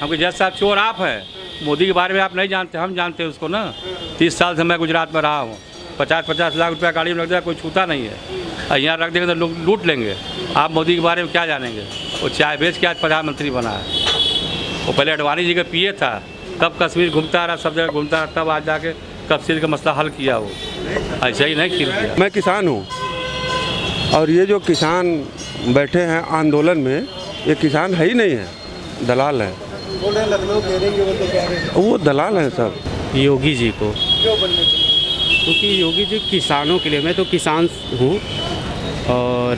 हमको जज साहब चोर आप है, मोदी के बारे में आप नहीं जानते, हम जानते हैं उसको ना। 30 साल से मैं गुजरात में रहा हूँ। 50-50 लाख रुपया गाड़ी में रख दिया, कोई छूता नहीं है, और यहाँ रख देंगे तो लोग लूट लेंगे। आप मोदी के बारे में क्या जानेंगे? वो चाय बेच के आज प्रधानमंत्री बना है। वो पहले अडवाणी जी का पीए था, तब कश्मीर घूमता रहा, सब जगह घूमता रहा, तब आज जाके कश्मीर का मसला हल किया। वो ऐसा ही नहीं किया। मैं किसान हूँ, और ये जो किसान बैठे हैं आंदोलन में, ये किसान है ही नहीं है, दलाल है। लखनऊ घेरेंगे वो तो कह रहे हैं। वो दलाल हैं सब। योगी जी को, क्यों बनने चाहिए? क्योंकि योगी जी किसानों के लिए, मैं तो किसान हूँ, और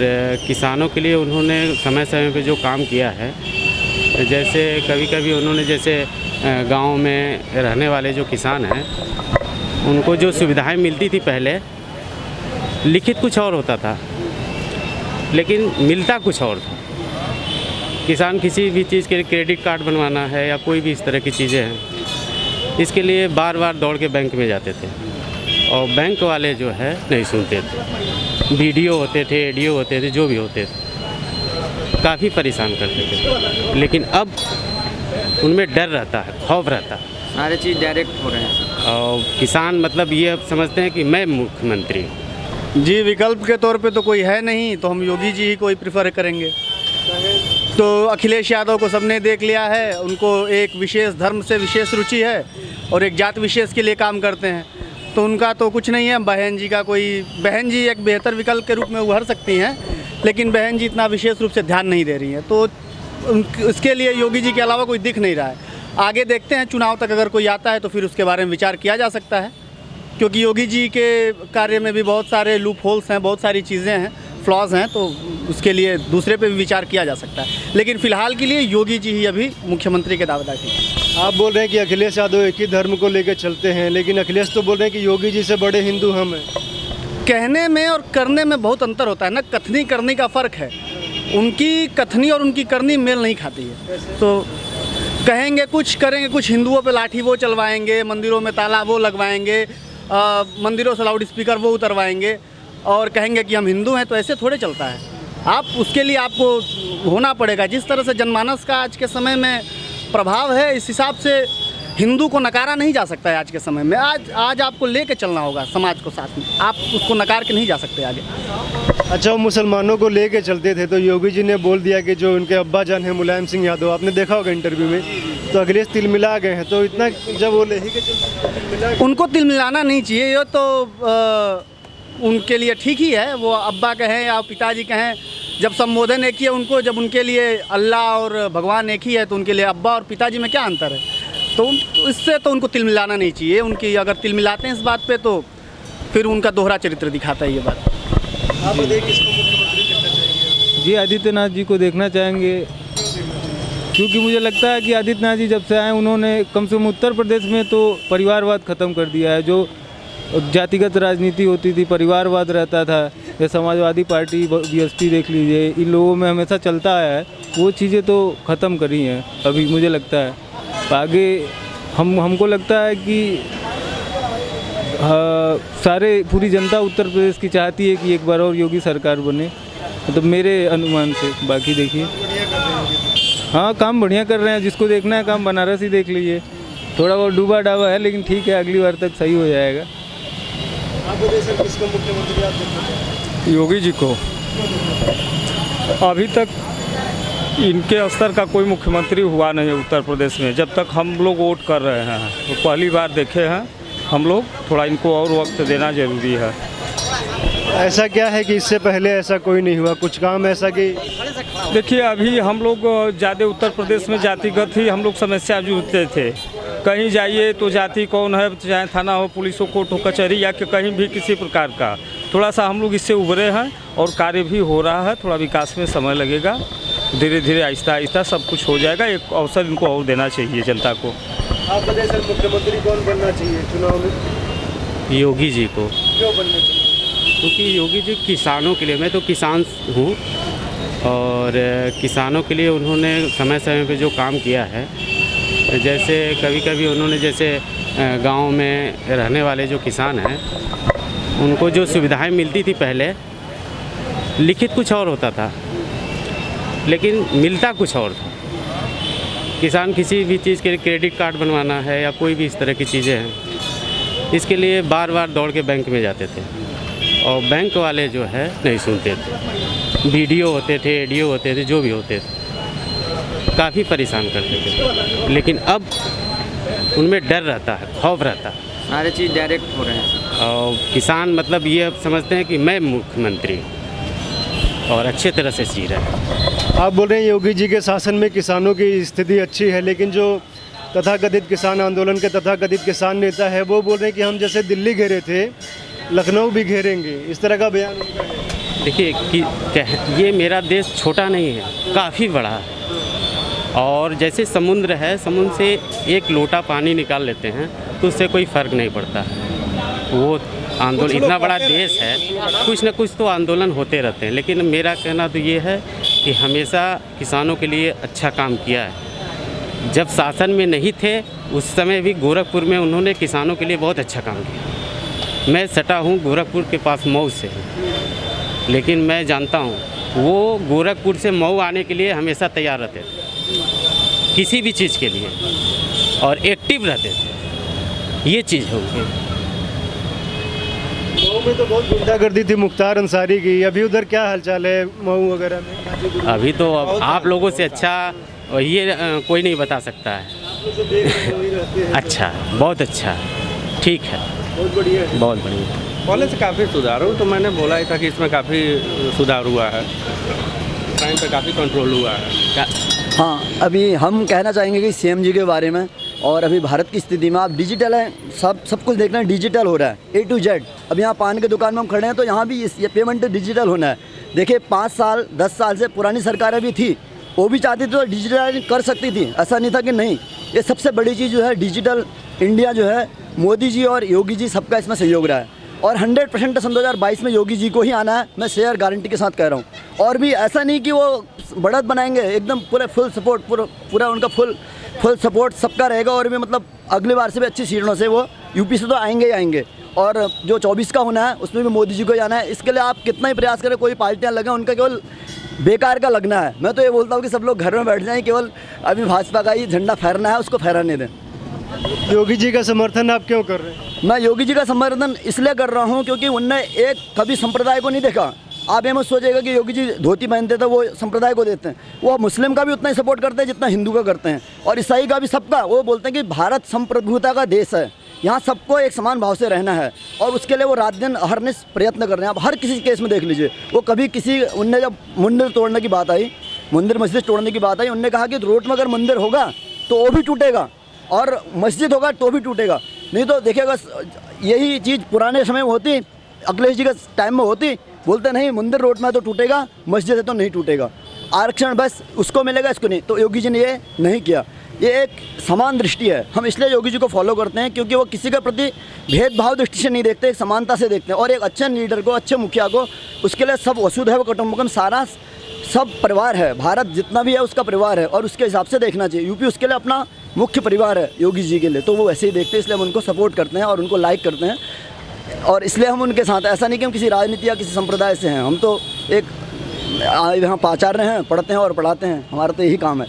किसानों के लिए उन्होंने समय समय पे जो काम किया है, जैसे कभी कभी उन्होंने जैसे गांव में रहने वाले जो किसान हैं उनको जो सुविधाएं मिलती थी पहले, लिखित कुछ और होता था लेकिन मिलता कुछ और था। किसान किसी भी चीज़ के लिए क्रेडिट कार्ड बनवाना है या कोई भी इस तरह की चीज़ें हैं, इसके लिए बार बार दौड़ के बैंक में जाते थे, और बैंक वाले जो है नहीं सुनते थे। बीडीओ होते थे, एडीओ होते थे, जो भी होते थे, काफ़ी परेशान करते थे। लेकिन अब उनमें डर रहता है, खौफ रहता है, सारे चीज़ डायरेक्ट हो रहे हैं। और किसान मतलब ये अब समझते हैं कि मैं मुख्यमंत्री हूँ। जी, विकल्प के तौर पे तो कोई है नहीं, तो हम योगी जी ही कोई प्रिफर करेंगे। तो अखिलेश यादव को सबने देख लिया है, उनको एक विशेष धर्म से विशेष रुचि है और एक जात विशेष के लिए काम करते हैं, तो उनका तो कुछ नहीं है। बहन जी का कोई, बहन जी एक बेहतर विकल्प के रूप में उभर सकती हैं, लेकिन बहन जी इतना विशेष रूप से ध्यान नहीं दे रही हैं, तो इसके लिए योगी जी के अलावा कोई दिख नहीं रहा है। आगे देखते हैं, चुनाव तक अगर कोई आता है तो फिर उसके बारे में विचार किया जा सकता है, क्योंकि योगी जी के कार्य में भी बहुत सारे लूप होल्स हैं, बहुत सारी चीज़ें हैं, फ्लॉज हैं, तो उसके लिए दूसरे पे भी विचार किया जा सकता है। लेकिन फिलहाल के लिए योगी जी ही अभी मुख्यमंत्री के दावेदार हैं। आप बोल रहे हैं कि अखिलेश यादव एक ही धर्म को लेकर चलते हैं, लेकिन अखिलेश तो बोल रहे हैं कि योगी जी से बड़े हिंदू हम हैं। कहने में और करने में बहुत अंतर होता है ना, कथनी करनी का फ़र्क है। उनकी कथनी और उनकी करनी मेल नहीं खाती है, तो कहेंगे कुछ, करेंगे कुछ। हिंदुओं पे लाठी वो चलवाएंगे, मंदिरों में ताला वो लगवाएंगे, मंदिरों से लाउड स्पीकर वो उतरवाएंगे, और कहेंगे कि हम हिंदू हैं, तो ऐसे थोड़े चलता है। आप उसके लिए आपको होना पड़ेगा। जिस तरह से जनमानस का आज के समय में प्रभाव है, इस हिसाब से हिंदू को नकारा नहीं जा सकता है आज के समय में। आज आपको लेके चलना होगा समाज को साथ में, आप उसको नकार के नहीं जा सकते आगे। अच्छा, वो मुसलमानों को लेके चलते थे, तो योगी जी ने बोल दिया कि जो उनके अब्बा जान हैं मुलायम सिंह यादव, आपने देखा होगा इंटरव्यू में, तो अखिलेश तिलमिला गए हैं। तो इतना जब वो ले ही के चलते, उनको तिलमिलाना नहीं चाहिए, ये तो उनके लिए ठीक ही है। वो अब्बा कहें या पिताजी कहें, जब संबोधन एक ही है उनको, जब उनके लिए अल्लाह और भगवान एक ही है, तो उनके लिए अब्बा और पिताजी में क्या अंतर है? तो इससे तो उनको तिलमिलाना नहीं चाहिए। उनकी अगर तिलमिलाते हैं इस बात पे, तो फिर उनका दोहरा चरित्र दिखाता है ये बात। आप बताइए किसको मुख्यमंत्री करना चाहेंगे? जी, आदित्यनाथ जी को देखना चाहेंगे, क्योंकि मुझे लगता है कि आदित्यनाथ जी जब से आए, उन्होंने कम से कम उत्तर प्रदेश में तो परिवारवाद ख़त्म कर दिया है। जो जातिगत राजनीति होती थी, परिवारवाद रहता था, या समाजवादी पार्टी, बीएसपी देख लीजिए, इन लोगों में हमेशा चलता है, वो चीज़ें तो ख़त्म करी हैं अभी मुझे लगता है। आगे हमको लगता है कि सारे पूरी जनता उत्तर प्रदेश की चाहती है कि एक बार और योगी सरकार बने, मतलब मेरे अनुमान से। बाकी देखिए, हाँ, काम बढ़िया कर रहे हैं। जिसको देखना है काम बनारस ही देख लीजिए, थोड़ा बहुत डूबा डाबा है, लेकिन ठीक है, अगली बार तक सही हो जाएगा। आप बताइए सर, किसको मुख्यमंत्री आप देखना चाहेंगे? योगी जी को। अभी तक इनके स्तर का कोई मुख्यमंत्री हुआ नहीं है उत्तर प्रदेश में, जब तक हम लोग वोट कर रहे हैं। तो पहली बार देखे हैं हम लोग, थोड़ा इनको और वक्त देना जरूरी है। ऐसा क्या है कि इससे पहले ऐसा कोई नहीं हुआ? कुछ काम ऐसा कि देखिए, अभी हम लोग ज़्यादा उत्तर प्रदेश में जातिगत ही हम लोग समस्या जूझते थे। कहीं जाइए तो जाति कौन है, चाहे थाना हो, पुलिस हो, कोर्ट हो, कचहरी, या कि कहीं भी किसी प्रकार का, थोड़ा सा हम लोग इससे उभरे हैं और कार्य भी हो रहा है। थोड़ा विकास में समय लगेगा, धीरे धीरे आहिस्ता आहिस्ता सब कुछ हो जाएगा। एक अवसर इनको और देना चाहिए जनता को। आप बताइए सर, मुख्यमंत्री कौन बनना चाहिए चुनाव में? योगी जी को, क्यों बनना चाहिए? क्योंकि योगी जी किसानों के लिए, मैं तो किसान हूँ, और किसानों के लिए उन्होंने समय समय पे जो काम किया है, जैसे कभी कभी उन्होंने जैसे गांव में रहने वाले जो किसान हैं उनको जो सुविधाएं मिलती थी पहले, लिखित कुछ और होता था लेकिन मिलता कुछ और था। किसान किसी भी चीज़ के लिए क्रेडिट कार्ड बनवाना है या कोई भी इस तरह की चीज़ें हैं, इसके लिए बार बार दौड़ के बैंक में जाते थे और बैंक वाले जो है नहीं सुनते थे। बीडीओ होते थे, एडीओ होते थे, जो भी होते थे, काफ़ी परेशान करते थे। लेकिन अब उनमें डर रहता है, खौफ रहता है। सारे चीज़ डायरेक्ट हो रहे हैं सर। और किसान मतलब ये अब समझते हैं कि मैं मुख्यमंत्री हूँ और अच्छे तरह से जी रहे हैं। आप बोल रहे हैं योगी जी के शासन में किसानों की स्थिति अच्छी है, लेकिन जो तथाकथित किसान आंदोलन के तथाकथित किसान नेता है वो बोल रहे हैं कि हम जैसे दिल्ली घेरे थे लखनऊ भी घेरेंगे, इस तरह का बयान उनका है। देखिए कि ये मेरा देश छोटा नहीं है, काफ़ी बड़ा है और जैसे समुद्र है, समुद्र से एक लोटा पानी निकाल लेते हैं तो उससे कोई फ़र्क नहीं पड़ता है। वो आंदोलन इतना बड़ा देश है, कुछ ना कुछ तो आंदोलन होते रहते हैं। लेकिन मेरा कहना तो ये है कि हमेशा किसानों के लिए अच्छा काम किया है। जब शासन में नहीं थे उस समय भी गोरखपुर में उन्होंने किसानों के लिए बहुत अच्छा काम किया। मैं सटा हूँ गोरखपुर के पास मऊ से, लेकिन मैं जानता हूँ वो गोरखपुर से मऊ आने के लिए हमेशा तैयार रहते थे किसी भी चीज़ के लिए और एक्टिव रहते थे। ये चीज़ है उनकी। मऊ में तो बहुत गुंडागर्दी थी मुख्तार अंसारी की, अभी उधर क्या हालचाल है मऊ वगैरह में? अभी तो अब आप लोगों से अच्छा ये कोई नहीं बता सकता है। अच्छा, बहुत अच्छा, ठीक है, बहुत बढ़िया है। बहुत बढ़िया। पहले से काफ़ी सुधार हो, तो मैंने बोला ही था कि इसमें काफ़ी सुधार हुआ है, क्राइम पे काफ़ी कंट्रोल हुआ है। हाँ, अभी हम कहना चाहेंगे कि सीएम जी के बारे में और अभी भारत की स्थिति में आप डिजिटल है, सब कुछ देख रहे हैं, डिजिटल हो रहा है A to Z। अब यहाँ पान की दुकान में हम खड़े हैं तो यहाँ भी ये पेमेंट डिजिटल होना है। देखिए 5 साल 10 साल से पुरानी सरकारें भी थी, वो भी चाहती थी तो डिजिटल कर सकती थी, ऐसा नहीं था कि नहीं। ये सबसे बड़ी चीज़ जो है डिजिटल इंडिया जो है, मोदी जी और योगी जी सबका इसमें सहयोग रहा है और 100% सन 2022 में योगी जी को ही आना है, मैं शेयर गारंटी के साथ कह रहा हूँ। और भी ऐसा नहीं कि वो बढ़त बनाएंगे, एकदम पूरे फुल सपोर्ट, पूरा उनका फुल सपोर्ट सबका रहेगा। और भी मतलब अगली बार से भी अच्छी सीटों से वो यूपी से तो आएंगे ही आएंगे। और जो 24 का होना है उसमें भी मोदी जी को ही आना है। इसके लिए आप कितना ही प्रयास करें, कोई पार्टियाँ लगें, उनका केवल बेकार का लगना है। मैं तो ये बोलता हूँ कि सब लोग घर में बैठ जाएं, केवल अभी भाजपा का ही झंडा फहरना है, उसको फहराने दें। योगी जी का समर्थन आप क्यों कर रहे हैं? मैं योगी जी का समर्थन इसलिए कर रहा हूँ क्योंकि उनने एक कभी संप्रदाय को नहीं देखा। आप ये मत सोचेगा कि योगी जी धोती पहनते थे वो संप्रदाय को देते हैं, वो मुस्लिम का भी उतना ही सपोर्ट करते हैं जितना हिंदू का करते हैं, और ईसाई का भी, सबका। वो बोलते हैं कि भारत संप्रभुता का देश है, यहाँ सबको एक समान भाव से रहना है, और उसके लिए वो रात दिन हरनिश प्रयत्न कर रहे हैं। आप हर किसी केस में देख लीजिए, वो कभी किसी, उनने जब मंदिर तोड़ने की बात आई, मंदिर मस्जिद तोड़ने की बात आई, उनने कहा कि रोड में अगर मंदिर होगा तो वो भी टूटेगा और मस्जिद होगा तो भी टूटेगा। नहीं तो देखिएगा यही चीज़ पुराने समय में होती, अखिलेश जी के टाइम में होती, बोलते नहीं मंदिर रोड में तो टूटेगा, मस्जिद है तो नहीं टूटेगा, आरक्षण बस उसको मिलेगा, इसको नहीं। तो योगी जी ने ये नहीं किया। ये एक समान दृष्टि है, हम इसलिए योगी जी को फॉलो करते हैं क्योंकि वो किसी के प्रति भेदभाव दृष्टि से नहीं देखते, एक समानता से देखते हैं। और एक अच्छे लीडर को, अच्छे मुखिया को, उसके लिए सब वसुधैव कुटुंबकम, सारा सब परिवार है, भारत जितना भी है उसका परिवार है, और उसके हिसाब से देखना चाहिए। यूपी उसके लिए अपना मुख्य परिवार है योगी जी के लिए, तो वो वैसे ही देखते हैं, इसलिए हम उनको सपोर्ट करते हैं और उनको लाइक करते हैं। और इसलिए हम उनके साथ, ऐसा नहीं कि हम किसी राजनीति या किसी संप्रदाय से हैं, हम तो एक यहाँ आचार्य हैं, पढ़ते हैं और पढ़ाते हैं, हमारा तो यही काम है।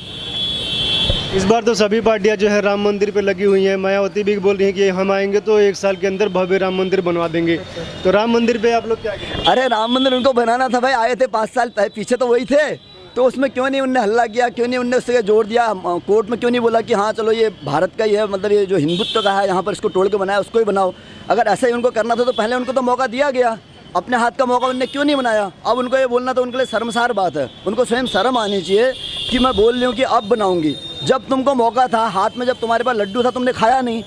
इस बार तो सभी पार्टियां जो है राम मंदिर पे लगी हुई हैं। मायावती भी बोल रही हैं कि हम आएंगे तो 1 साल के अंदर भव्य राम मंदिर बनवा देंगे। तो राम मंदिर पे आप लोग क्या कहेंगे? अरे राम मंदिर उनको बनाना था भाई, आए थे 5 साल पीछे तो वही थे, तो उसमें क्यों नहीं उनने हल्ला किया, क्यों नहीं उनने उससे जोड़ दिया, कोर्ट में क्यों नहीं बोला कि हाँ चलो ये भारत का ही है, मतलब ये जो हिंदुत्व का है यहाँ पर इसको तोड़ के बनाया, उसको ही बनाओ। अगर ऐसा ही उनको करना था तो पहले उनको तो मौका दिया गया, अपने हाथ का मौका उनने क्यों नहीं बनाया? अब उनको ये बोलना तो उनके लिए शर्मसार बात है। उनको स्वयं शर्म आनी चाहिए कि मैं बोल रही हूँ कि अब बनाऊंगी। जब तुमको मौका था हाथ में, जब तुम्हारे पास लड्डू था, तुमने खाया नहीं।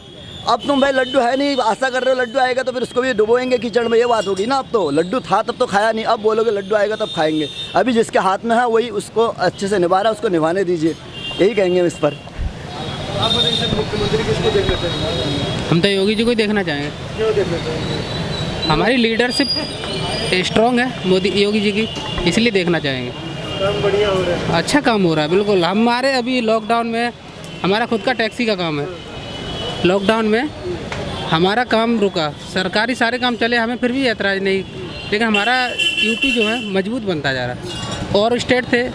अब तुम भाई लड्डू है नहीं, आशा कर रहे हो लड्डू आएगा तो फिर उसको भी डुबोएंगे कीचड़ में, ये बात होगी ना। अब तो लड्डू था तब तो खाया नहीं, अब बोलोगे लड्डू आएगा तब खाएंगे। अभी जिसके हाथ में है वही उसको अच्छे से निभा रहा है, उसको निभाने दीजिए, यही कहेंगे हम इस पर। आप बताइए सर, मुख्यमंत्री किसको देखना चाहेंगे? हम तो योगी जी को ही देखना चाहेंगे। क्यों देखना चाहेंगे? हमारी लीडरशिप स्ट्रॉन्ग है मोदी योगी जी की, इसलिए देखना चाहेंगे। काम बढ़िया हो रहा है। अच्छा काम हो रहा है बिल्कुल। हमारे अभी लॉकडाउन में हमारा खुद का टैक्सी का काम है, लॉकडाउन में हमारा काम रुका, सरकारी सारे काम चले, हमें फिर भी ऐतराज़ नहीं, लेकिन हमारा यूपी जो है मजबूत बनता जा रहा है। और स्टेट थे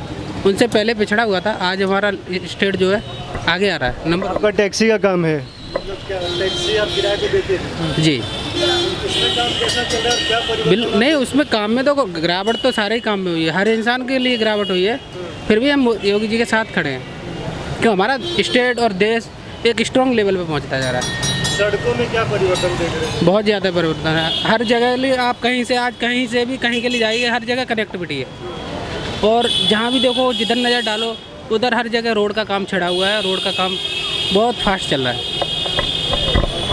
उनसे पहले पिछड़ा हुआ था, आज हमारा स्टेट जो है आगे आ रहा है नंबर। आपका टैक्सी का काम है, मतलब क्या टैक्सी आप किराए पे देते हैं? जी इसमें काम कैसा चल रहा है, क्या परिवर्तन? नहीं, उसमें काम में तो गिरावट तो सारे ही काम में हुई है, हर इंसान के लिए गिरावट हुई है। फिर भी हम योगी जी के साथ खड़े हैं क्यों हमारा स्टेट और देश एक स्ट्रॉन्ग लेवल पे पहुंचता जा रहा है। सड़कों में क्या परिवर्तन देख रहे हैं? बहुत ज़्यादा परिवर्तन है हर जगह लिए। आप कहीं से आज कहीं से भी कहीं के लिए जाइए, हर जगह कनेक्टिविटी है। और जहाँ भी देखो, जिधर नज़र डालो उधर हर जगह रोड का काम छिड़ा हुआ है। रोड का काम बहुत फास्ट चल रहा है।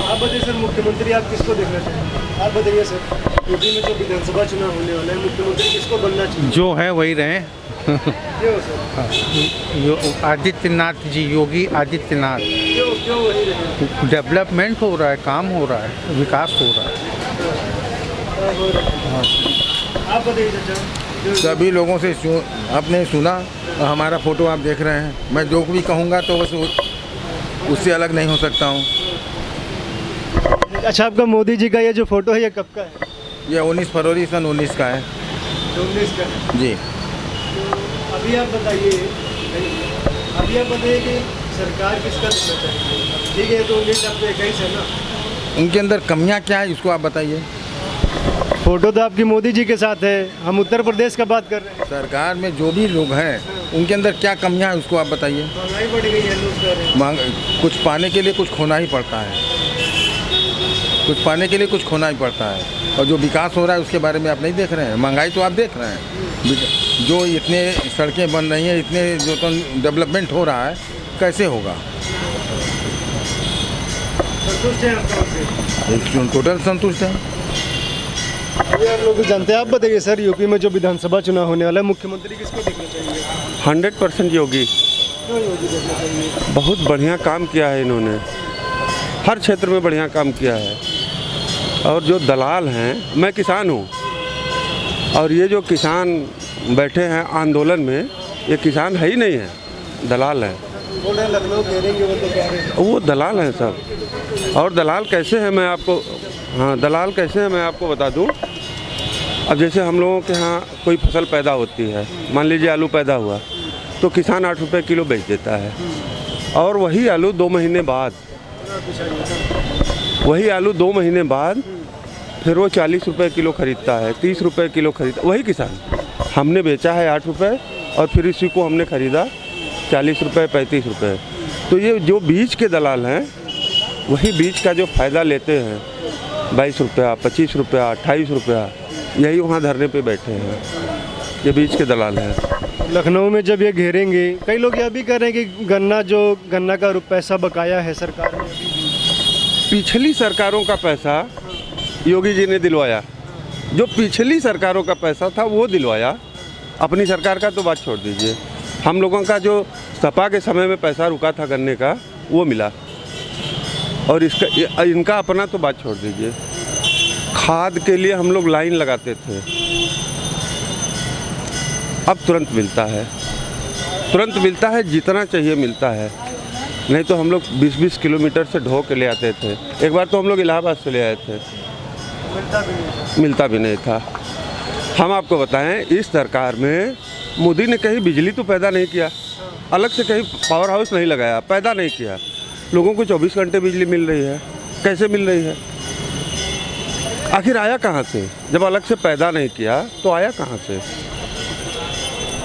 आप बताइए सर, मुख्यमंत्री आप किसको देखना चाहिए? आप बताइए सर, यूपी में जो विधानसभा चुनाव होने वाला है, मुख्यमंत्री किसको बनना चाहिए? जो है वही रहे। क्यों सर? आदित्यनाथ जी, योगी आदित्यनाथ। क्यों वही रहे? डेवलपमेंट हो रहा है, काम हो रहा है, विकास हो रहा है। आप बताइए चाचा। सभी लोगों से आपने सुना और हमारा फ़ोटो आप देख रहे हैं। मैं जो भी कहूँगा तो बस उससे अलग नहीं हो सकता हूँ। अच्छा, आपका मोदी जी का ये जो फोटो है ये कब का है? ये 19 फरवरी सन 19 का है। 19 का जी। अभी आप बताइए कि सरकार किसका देना चाहिए? ठीक है, तो 19 अब तो 21 है ना। उनके अंदर कमियां क्या है इसको आप बताइए। फोटो तो आपकी मोदी जी के साथ है, हम उत्तर प्रदेश का बात कर रहे हैं। सरकार में जो भी लोग हैं उनके अंदर क्या कमियां है उसको आप बताइए। महंगाई बढ़ गई है, लोग कह रहे हैं। कुछ पाने के लिए कुछ खोना ही पड़ता है, कुछ पाने के लिए कुछ खोना ही पड़ता है। और जो विकास हो रहा है उसके बारे में आप नहीं देख रहे हैं। महंगाई तो आप देख रहे हैं, जो इतने सड़कें बन रही हैं, इतने जो तो डेवलपमेंट हो रहा है, कैसे होगा? संतुष्ट हैं आप? टोटल संतुष्ट है। अभी आप लोग जानते हैं, आप बताइए सर, यूपी में जो विधानसभा चुनाव होने वाला है, मुख्यमंत्री किसको देखना चाहिए? 100% योगी। क्यों योगी देखना चाहिए? बहुत बढ़िया काम किया है इन्होंने, हर क्षेत्र में बढ़िया काम किया है। और जो दलाल हैं, मैं किसान हूँ, और ये जो किसान बैठे हैं आंदोलन में, ये किसान है ही नहीं है, दलाल है। बोल रहे हैं लखनऊ घेरेंगे, वो तो कह रहे हैं। वो दलाल हैं सब। और दलाल कैसे हैं मैं आपको, हाँ दलाल कैसे हैं मैं आपको बता दूं। अब जैसे हम लोगों के यहाँ कोई फसल पैदा होती है, मान लीजिए आलू पैदा हुआ, तो किसान 8 रुपये किलो बेच देता है। और वही आलू 2 महीने बाद, फिर वो 40 रुपये किलो खरीदता है, 30 रुपये किलो खरीदता, वही किसान। हमने बेचा है 8 रुपये और फिर इसी को हमने ख़रीदा 40 रुपये 35 रुपये। तो ये जो बीज के दलाल हैं, वही बीज का जो फ़ायदा लेते हैं, 22 रुपया 25 रुपया 28 रुपया, यही वहाँ धरने पे बैठे हैं, ये बीज के दलाल हैं। लखनऊ में जब ये घेरेंगे, कई लोग यह भी कह रहे हैं कि गन्ना का पैसा बकाया है सरकार ने। पिछली सरकारों का पैसा योगी जी ने दिलवाया, जो पिछली सरकारों का पैसा था वो दिलवाया। अपनी सरकार का तो बात छोड़ दीजिए, हम लोगों का जो सपा के समय में पैसा रुका था गन्ने का, वो मिला। और इनका अपना तो बात छोड़ दीजिए। खाद के लिए हम लोग लाइन लगाते थे, अब तुरंत मिलता है, जितना चाहिए मिलता है। नहीं तो हम लोग 20-20 किलोमीटर से ढो के ले आते थे। एक बार तो हम लोग इलाहाबाद से ले आए थे, मिलता भी नहीं था। हम आपको बताएं, इस सरकार में मोदी ने कहीं बिजली तो पैदा नहीं किया, अलग से कहीं पावर हाउस नहीं लगाया, पैदा नहीं किया। लोगों को 24 घंटे बिजली मिल रही है। कैसे मिल रही है? आखिर आया कहाँ से? जब अलग से पैदा नहीं किया तो आया कहाँ से?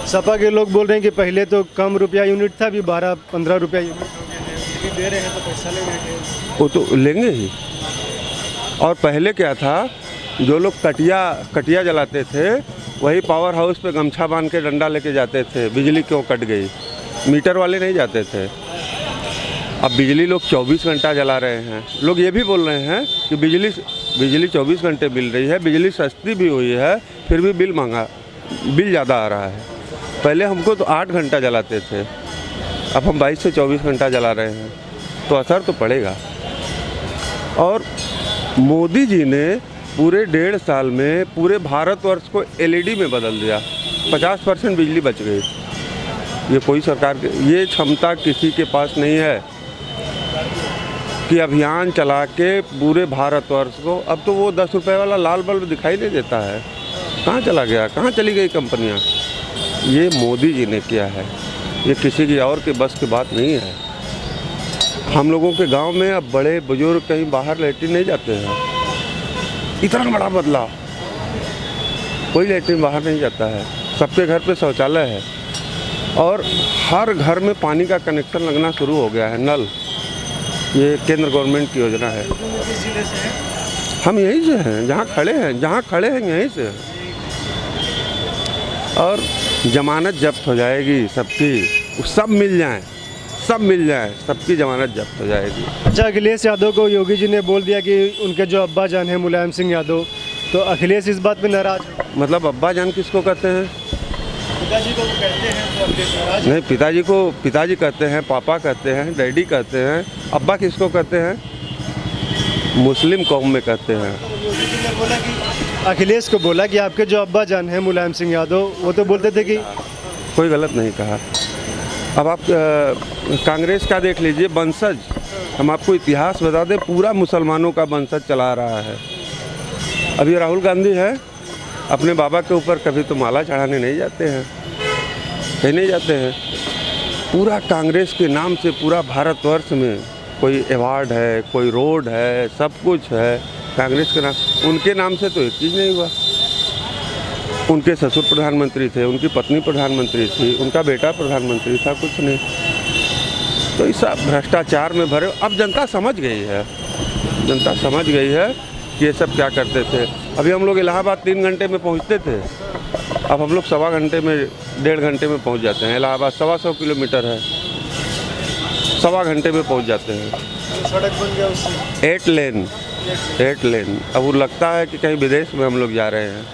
सपा के लोग बोल रहे हैं कि पहले तो कम रुपया यूनिट था, अभी 12-15 रुपया यूनिट हो गया है। दे रहे हैं तो पैसा ले रहे, वो तो लेंगे ही। और पहले क्या था, जो लोग कटिया जलाते थे, वही पावर हाउस पे गमछा बांध के डंडा लेके जाते थे, बिजली क्यों कट गई। मीटर वाले नहीं जाते थे। अब बिजली लोग 24 घंटा जला रहे हैं। लोग ये भी बोल रहे हैं कि बिजली 24 घंटे मिल रही है, बिजली सस्ती भी हुई है, फिर भी बिल ज़्यादा आ रहा है। पहले हमको तो 8 घंटा जलाते थे, अब हम 22 से 24 घंटा जला रहे हैं, तो असर तो पड़ेगा। और मोदी जी ने पूरे 1.5 साल में पूरे भारतवर्ष को LED में बदल दिया, 50% बिजली बच गई। ये कोई सरकार ये क्षमता किसी के पास नहीं है कि अभियान चला के पूरे भारतवर्ष को। अब तो वो 10 रुपये वाला लाल बल्ब दिखाई नहीं देता है, कहाँ चला गया, कहाँ चली गई कंपनियाँ। ये मोदी जी ने किया है, ये किसी की और के बस की बात नहीं है। हम लोगों के गांव में अब बड़े बुजुर्ग कहीं बाहर लेटरिन नहीं जाते हैं। इतना बड़ा बदलाव, कोई लेटरिन बाहर नहीं जाता है, सबके घर पे शौचालय है और हर घर में पानी का कनेक्शन लगना शुरू हो गया है, नल। ये केंद्र गवर्नमेंट की योजना है। हम यहीं से हैं, जहाँ खड़े हैं यहीं से हैं। और जमानत जब्त हो जाएगी सबकी, सब मिल जाए, सबकी जमानत जब्त हो जाएगी। अच्छा, अखिलेश यादव को योगी जी ने बोल दिया कि उनके जो अब्बा जान है मुलायम सिंह यादव, तो अखिलेश इस बात पे नाराज? मतलब अब्बा जान किसको कहते हैं? पिताजी को कहते हैं तो अखिलेश नाराज? नहीं, पिताजी को पिताजी कहते हैं, पापा कहते हैं, डैडी कहते हैं। अब्बा किसको कहते हैं? मुस्लिम कौम में कहते हैं। योगी जी ने बोला कि अखिलेश को बोला कि आपके जो अब्बा जान है मुलायम सिंह यादव, वो तो बोलते थे कि कोई गलत नहीं कहा। अब आप कांग्रेस का देख लीजिए, वंशज, हम आपको इतिहास बता दें, पूरा मुसलमानों का वंशज चला रहा है। अभी राहुल गांधी है, अपने बाबा के ऊपर कभी तो माला चढ़ाने नहीं जाते हैं, कहीं नहीं जाते हैं। पूरा कांग्रेस के नाम से पूरा भारतवर्ष में कोई अवार्ड है, कोई रोड है, सब कुछ है कांग्रेस के नाम। उनके नाम से तो एक चीज़ नहीं हुआ। उनके ससुर प्रधानमंत्री थे, उनकी पत्नी प्रधानमंत्री थी, उनका बेटा प्रधानमंत्री था, कुछ नहीं। तो इस भ्रष्टाचार में भरे। अब जनता समझ गई है, जनता समझ गई है कि ये सब क्या करते थे। अभी हम लोग इलाहाबाद 3 घंटे में पहुंचते थे, अब हम लोग 1.25 घंटे में, 1.5 घंटे में पहुंच जाते हैं। इलाहाबाद 125 किलोमीटर है, 1.25 घंटे में पहुंच जाते हैं। सड़क बन गया उससे 8 लेन। अब वो लगता है कि कहीं विदेश में हम लोग जा रहे हैं।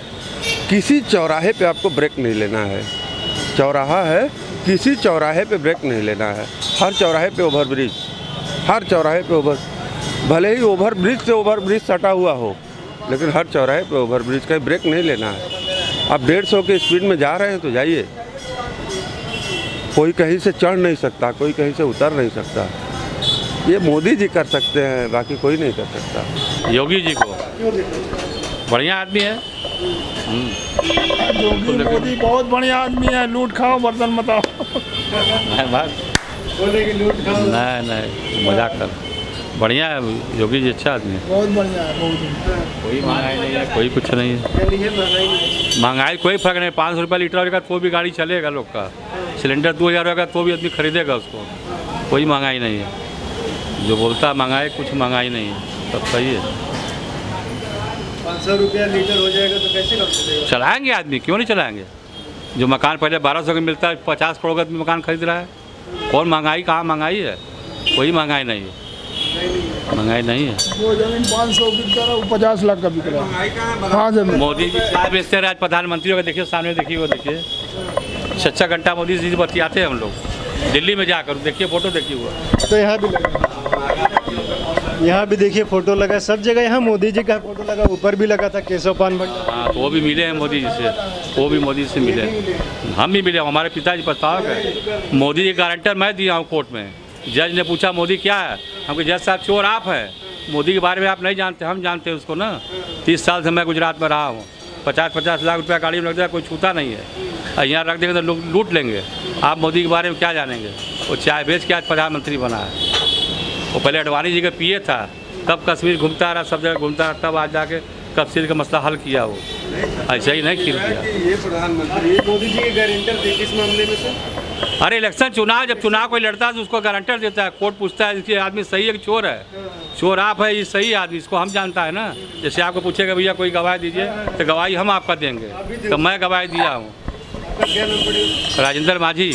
किसी चौराहे पे आपको ब्रेक नहीं लेना है। चौराहा है, किसी चौराहे पे ब्रेक नहीं लेना है। हर चौराहे पे ओवरब्रिज, हर चौराहे पे भले ही ओवरब्रिज से ओवरब्रिज सटा हुआ हो, लेकिन हर चौराहे पे ओवरब्रिज का ब्रेक नहीं लेना है। आप 150 की स्पीड में जा रहे हैं तो जाइए। कोई कहीं से चढ़ नहीं सकता, कोई कहीं से उतर नहीं सकता। ये मोदी जी कर सकते हैं, बाकी कोई नहीं कर सकता। योगी जी को बढ़िया आदमी है। मोदी बहुत बढ़िया आदमी है। लूट खाओ बर्तन मताओ। नहीं, मजाक कर। बढ़िया है योगी जी, अच्छा आदमी है, बहुत बढ़िया है, बहुत। कोई महंगाई नहीं है, कोई कुछ नहीं है। महंगाई कोई फर्क नहीं। 500 रुपये लीटर होगा तो भी गाड़ी चलेगा लोग का। सिलेंडर 2000 होगा तो भी आदमी खरीदेगा उसको। कोई महंगाई नहीं है। जो बोलता है महंगाई, कुछ महंगाई नहीं है, सब सही है। 500 रुपया लीटर हो जाएगा तो कैसे काम चलेगा? चलाएंगे आदमी, क्यों नहीं चलाएंगे। जो मकान पहले 1200 का मिलता है, 50 करोड़ का मकान खरीद रहा है। कौन महंगाई, कहाँ महंगाई है? कोई महंगाई नहीं है, महंगाई नहीं है। वो जमीन 500 बिक रहा है, वो 50 लाख का बिक रहा है। हाँ जमीन। मोदी जी चाय बेचते रहे, आज प्रधानमंत्री होगा, देखिए सामने, देखिए वो देखिए 6 घंटा मोदी जी बतियाते हैं हम लोग दिल्ली में जाकर। देखिए फोटो, देखिए हुआ तो यहाँ भी लगा, यहाँ भी देखिए फोटो लगा, सब जगह यहाँ मोदी जी का फोटो लगा। ऊपर भी लगा था केशव पान भंडार। हाँ, तो वो भी मिले हैं मोदी जी से, वो भी मोदी से मिले। हम भी मिले, हमारे पिताजी प्रस्तावक है। मोदी जी गारंटर मैं दिया हूँ कोर्ट में। जज ने पूछा मोदी क्या है, हमको जज साहब चोर आप है। मोदी के बारे में आप नहीं जानते, हम जानते हैं उसको ना। 30 साल से मैं गुजरात में रहा हूँ। 50-50 लाख रुपया गाड़ी में लग जाए, कोई छूता नहीं है। यहाँ रख देंगे तो लोग लूट लेंगे। आप मोदी के बारे में क्या जानेंगे? वो चाय बेच के आज प्रधानमंत्री बना है। वो पहले अडवाणी जी का पीए था, तब कश्मीर घूमता रहा, सब जगह घूमता रहा, तब आज जाके कश्मीर का मसला हल किया। वो ऐसे ही नहीं किया। ये प्रधानमंत्री मोदी जी के गारंटर थे किस मामले में सर? अरे इलेक्शन चुनाव, जब चुनाव कोई लड़ता है तो उसको गारंटर देता है। कोर्ट पूछता है इसके आदमी सही है कि चोर है। चोर आप है, ये सही आदमी, इसको हम जानता है ना। जैसे आपको पूछेगा भैया कोई गवाही दीजिए, तो गवाही हम आपका देंगे। तो मैं गवाही दिया हूँ, राजेंद्र माझी।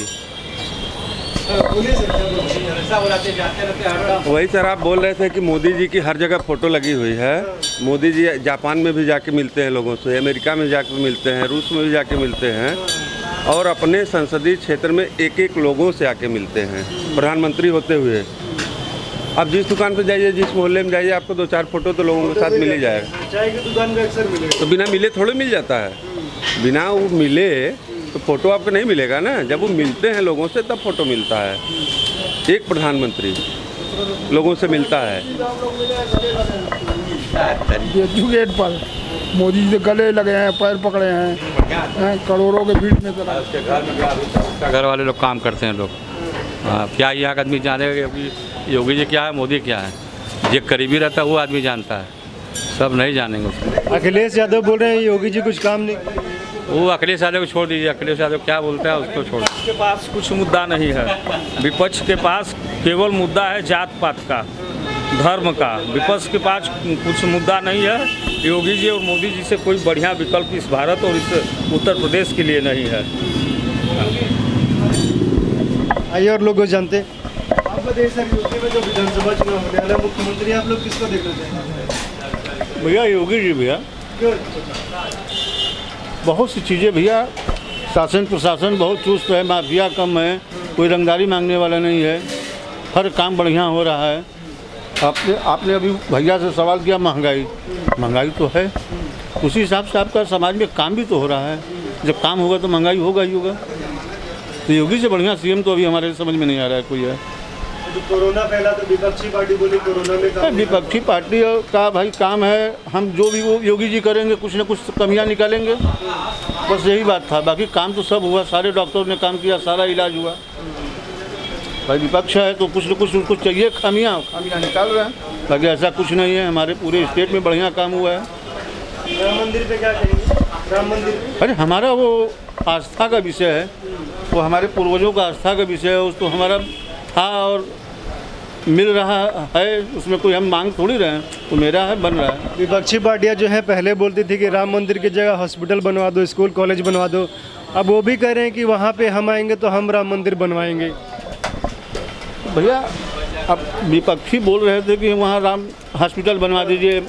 वही सर, आप बोल रहे थे कि मोदी जी की हर जगह फ़ोटो लगी हुई है। मोदी जी जापान में भी जाके मिलते हैं लोगों से, अमेरिका में जाके मिलते हैं, रूस में भी जाके मिलते हैं, और अपने संसदीय क्षेत्र में एक लोगों से आके मिलते हैं प्रधानमंत्री होते हुए। आप जिस दुकान पे जाइए, जिस मोहल्ले में जाइए, आपको 2-4 फोटो तो लोगों के साथ मिल ही जाएगा। चाय की दुकान में अक्सर मिलेगा। तो बिना मिले थोड़े मिल जाता है। बिना वो मिले तो फ़ोटो आपको नहीं मिलेगा ना। जब वो मिलते हैं लोगों से तब फ़ोटो मिलता है। एक प्रधानमंत्री लोगों से मिलता है। गेट पर मोदी जी से गले लगे हैं, पैर पकड़े हैं, करोड़ों के भीड़ में चला। घर वाले लोग काम करते हैं लोग। हाँ, क्या यहाँ का आदमी जानेगा कि योगी जी क्या है, मोदी क्या है। जो करीबी रहता है वो आदमी जानता है, सब नहीं जानेंगे उसको। अखिलेश यादव बोल रहे हैं योगी जी कुछ काम नहीं किए। वो अखिलेश यादव को छोड़ दीजिए, अखिलेश यादव क्या बोलता है उसको छोड़। के पास कुछ मुद्दा नहीं है, विपक्ष के पास केवल मुद्दा है जात पात का, धर्म का। विपक्ष के पास कुछ मुद्दा नहीं है। योगी जी और मोदी जी से कोई बढ़िया विकल्प इस भारत और इस उत्तर प्रदेश के लिए नहीं है। आइए और लोग जानते आप बताइए सर, यूपी में जो विधानसभा चुनाव होने वाला है, मुख्यमंत्री आप लोग किसको देखना चाहेंगे? भैया योगी जी भैया, क्यों? बहुत सी चीज़ें भैया, शासन प्रशासन बहुत चुस्त है, माफिया कम है, कोई रंगदारी मांगने वाला नहीं है, हर काम बढ़िया हो रहा है। आपने अभी भैया से सवाल किया महंगाई तो है, उसी हिसाब से आपका समाज में काम भी तो हो रहा है। जब काम होगा तो महंगाई होगा ही होगा। तो योगी से बढ़िया सीएम तो अभी हमारे समझ में नहीं आ रहा है कोई है। तो कोरोना फैला तो विपक्षी पार्टी बोली कोरोना में काम। विपक्षी पार्टी का भाई काम है, हम जो भी वो योगी जी करेंगे कुछ न कुछ कमियां निकालेंगे, बस यही बात था। बाकी काम तो सब हुआ, सारे डॉक्टरों ने काम किया, सारा इलाज हुआ। भाई विपक्ष है तो कुछ न कुछ उनको चाहिए, खामियां निकाल रहे हैं, बाकी ऐसा कुछ नहीं है। हमारे पूरे स्टेट में बढ़िया काम हुआ है। राम मंदिर पे क्या कहेंगे? राम मंदिर, अरे हमारा वो आस्था का विषय है, वो हमारे पूर्वजों का आस्था का विषय है, उसको हमारा था और मिल रहा है, उसमें कोई हम मांग थोड़ी रहे हैं, तो मेरा है, बन रहा है। विपक्षी पार्टियां जो है पहले बोलती थी कि राम मंदिर की जगह हॉस्पिटल बनवा दो, स्कूल कॉलेज बनवा दो, अब वो भी कह रहे हैं कि वहाँ पे हम आएंगे तो हम राम मंदिर बनवाएंगे। भैया अब विपक्षी बोल रहे थे कि वहाँ राम हॉस्पिटल बनवा दीजिए,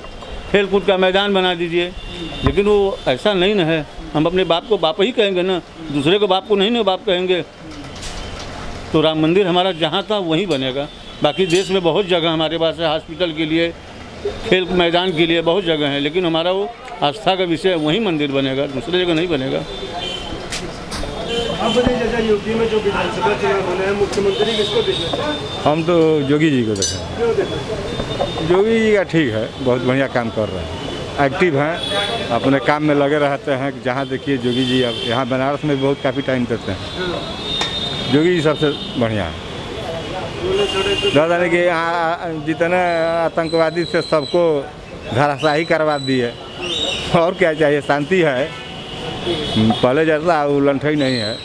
खेल कूद का मैदान बना दीजिए, लेकिन वो ऐसा नहीं न है। हम अपने बाप को बाप ही कहेंगे ना, दूसरे को बाप को नहीं ना बाप कहेंगे। तो राम मंदिर हमारा जहाँ था वहीं बनेगा। बाकी देश में बहुत जगह हमारे पास है, हॉस्पिटल के लिए, खेल मैदान के लिए बहुत जगह है, लेकिन हमारा वो आस्था का विषय वहीं मंदिर बनेगा, दूसरी जगह नहीं बनेगा। अब बताइए चाचा, यूपी में जो विधानसभा चुनाव होना है, मुख्यमंत्री किसको देखना चाहिए? हम तो योगी जी को देखें। क्यों देखना? योगी जी का ठीक है, बहुत बढ़िया काम कर रहे हैं, एक्टिव हैं, अपने काम में लगे रहते हैं। जहाँ देखिए योगी जी, अब यहाँ बनारस में बहुत काफ़ी टाइम देते हैं। योगी जी सबसे बढ़िया है। दादा ने कि यहाँ जितने आतंकवादी से सबको धराशाही करवा दी है, और क्या चाहिए? शांति है, पहले जैसा उल्लंघन ही नहीं है।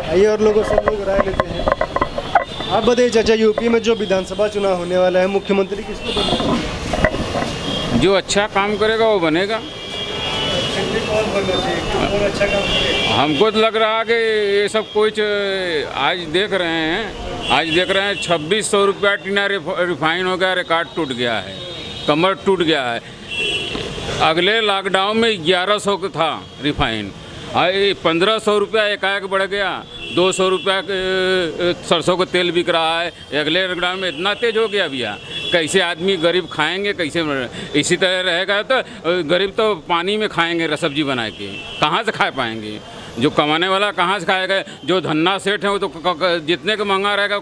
आइए और लोगों से लोग राय लेते हैं। आप बताइए चाचा, यूपी में जो विधानसभा चुनाव होने वाला है, मुख्यमंत्री किसको बनना चाहिए? जो अच्छा काम करेगा वो बनेगा। कौन बनना चाहिए? कौन अच्छा काम करेगा? हमको तो लग रहा है कि ये सब कुछ आज देख रहे हैं 2600 रुपया टीना रिफाइन हो गया, रिकॉर्ड टूट गया है, कमर टूट गया है। अगले लॉकडाउन में 1100 का था रिफाइन, 1500 रुपया एकाएक बढ़ गया। 200 रुपया सरसों का तेल बिक रहा है। अगले लॉकडाउन में इतना तेज हो गया भैया, कैसे आदमी गरीब खाएंगे, कैसे? इसी तरह रहेगा तो गरीब तो पानी में खाएंगे सब्जी बना के, कहाँ से खा पाएंगे? जो कमाने वाला कहाँ से खाएगा? जो धन्ना सेठ है वो तो जितने का महंगा रहेगा,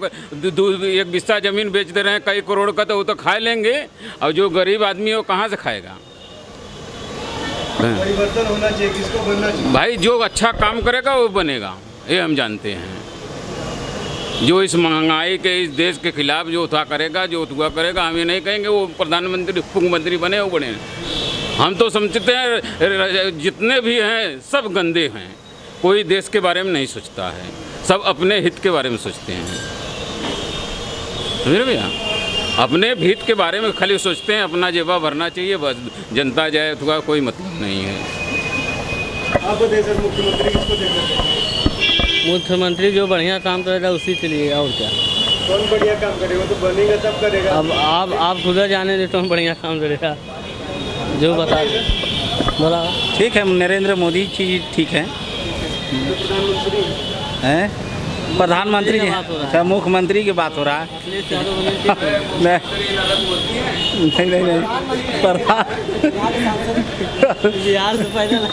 एक बिस्सा ज़मीन बेच दे रहे हैं कई करोड़ का, तो वो तो खा लेंगे, और जो गरीब आदमी है वो कहाँ से खाएगा? परिवर्तन होना चाहिए, किसको बनना चाहिए? भाई जो अच्छा काम करेगा वो बनेगा, ये हम जानते हैं। जो इस महंगाई के इस देश के खिलाफ जो उठा करेगा, जो उठुआ करेगा, हम ये नहीं कहेंगे वो प्रधानमंत्री मुख्यमंत्री बने वो बने। हम तो समझते हैं जितने भी हैं सब गंदे हैं, कोई देश के बारे में नहीं सोचता है, सब अपने हित के बारे में सोचते हैं। समझ रहे भैया? अपने हित के बारे में खाली सोचते हैं, अपना जेबा भरना चाहिए बस, जनता जाए तो कोई मतलब नहीं है। आप बताइए सर, मुख्यमंत्री किसको देखना चाहिए? मुख्यमंत्री जो बढ़िया काम करेगा उसी के लिए, और क्या? कौन बढ़िया काम करेगा? तो बनेगा तब करेगा। अब आप खुद जाने दे तो हम बढ़िया काम करेगा, जो बता दे बोला। ठीक है, नरेंद्र मोदी जी ठीक है। प्रधानमंत्री हैं? प्रधानमंत्री जी, अच्छा मुख्यमंत्री की बात हो रहा है। नहीं प्रधान बिहार से पैदल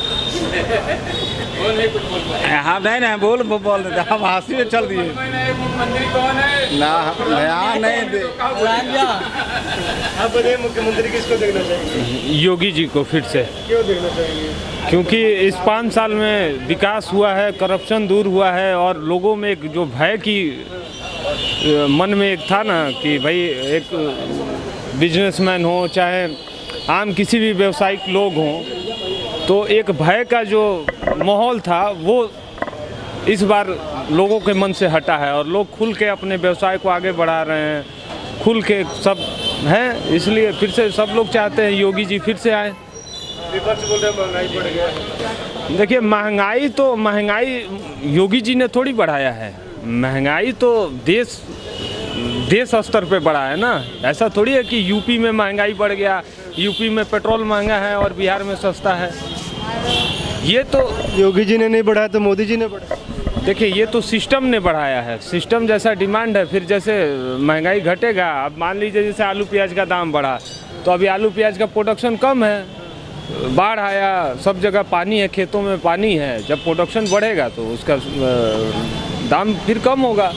हाँ नहीं बोल देते, हम हंसी में चल दिए ना, ध्यान नहीं दे। आप बताइए, मुख्यमंत्री किसको देखना चाहिए? योगी जी को फिर से। क्यों देखना चाहिए? क्योंकि इस 5 साल में विकास हुआ है, करप्शन दूर हुआ है, और लोगों में एक जो भय की मन में एक था ना कि भाई एक बिजनेसमैन हो चाहे आम किसी भी व्यावसायिक लोग हों, तो एक भय का जो माहौल था वो इस बार लोगों के मन से हटा है और लोग खुल के अपने व्यवसाय को आगे बढ़ा रहे हैं, खुल के सब हैं। इसलिए फिर से सब लोग चाहते हैं योगी जी फिर से आए। विपक्ष बोल रहे महंगाई बढ़ गया। देखिए महंगाई योगी जी ने थोड़ी बढ़ाया है, महंगाई तो देश स्तर पे बढ़ा है ना। ऐसा थोड़ी है कि यूपी में महंगाई बढ़ गया, यूपी में पेट्रोल महंगा है और बिहार में सस्ता है। ये तो योगी जी ने नहीं बढ़ाया तो मोदी जी ने बढ़ाया। देखिए ये तो सिस्टम ने बढ़ाया है, सिस्टम जैसा डिमांड है फिर जैसे महंगाई घटेगा। अब मान लीजिए जैसे आलू प्याज का दाम बढ़ा तो अभी आलू प्याज का प्रोडक्शन कम है, बाढ़ आया, सब जगह पानी है, खेतों में पानी है। जब प्रोडक्शन बढ़ेगा तो उसका दाम फिर कम होगा।